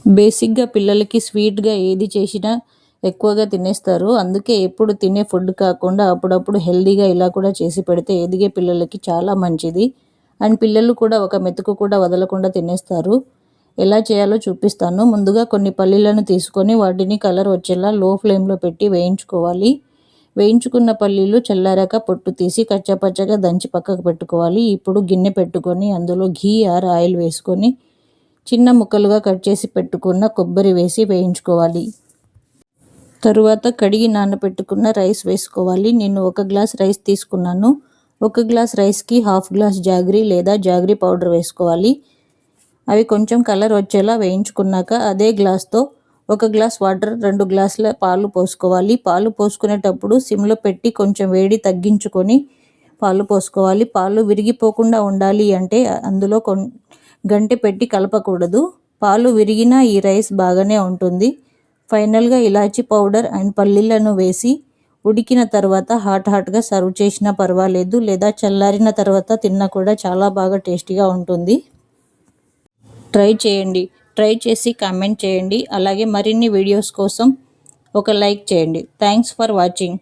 బేసిక్‌గా పిల్లలకి స్వీట్‌గా ఏది చేసినా ఎక్కువగా తినేస్తారు. అందుకే ఎప్పుడు తినే ఫుడ్ కాకుండా అప్పుడప్పుడు హెల్తీగా ఇలా కూడా చేసి పెడితే ఎదిగే పిల్లలకి చాలా మంచిది. అండ్ పిల్లలు కూడా ఒక మెతుకు కూడా వదలకుండా తినేస్తారు. ఎలా చేయాలో చూపిస్తాను. ముందుగా కొన్ని పల్లీలను తీసుకొని వాటిని కలర్ వచ్చేలా లో ఫ్లేమ్‌లో పెట్టి వేయించుకోవాలి. వేయించుకున్న పల్లీలు చల్లారాక పొట్టు తీసి కచ్చాపచ్చాగా దంచి పక్కకు పెట్టుకోవాలి. ఇప్పుడు గిన్నె పెట్టుకొని అందులో ఘీ ఆర్ ఆయిల్ వేసుకొని చిన్న ముక్కలుగా కట్ చేసి పెట్టుకున్న కొబ్బరి వేసి వేయించుకోవాలి. తరువాత కడిగి నానబెట్టుకున్న రైస్ వేసుకోవాలి. నేను 1 గ్లాస్ రైస్ తీసుకున్నాను. 1 గ్లాస్ రైస్‌కి హాఫ్ గ్లాస్ జాగరీ లేదా జాగరీ పౌడర్ వేసుకోవాలి. అవి కొంచెం కలర్ వచ్చేలా వేయించుకున్నాక అదే గ్లాస్తో 1 గ్లాస్ వాటర్ 2 గ్లాసుల పాలు పోసుకోవాలి. పాలు పోసుకునేటప్పుడు సిమ్లో పెట్టి కొంచెం వేడి తగ్గించుకొని పాలు పోసుకోవాలి. పాలు విరిగిపోకుండా ఉండాలి అంటే అందులో గంటె పెట్టి కలపకూడదు. పాలు విరిగినా ఈ రైస్ బాగానే ఉంటుంది. ఫైనల్గా ఇలాచీ పౌడర్ అండ్ పల్లీలను వేసి ఉడికిన తర్వాత హాట్గా సర్వ్ చేసినా పర్వాలేదు, లేదా చల్లారిన తర్వాత తిన్నా కూడా చాలా బాగా టేస్టీగా ఉంటుంది. ట్రై చేయండి. ట్రై చేసి కామెంట్ చేయండి. అలాగే మరిన్ని వీడియోస్ కోసం ఒక లైక్ చేయండి. Thanks for watching.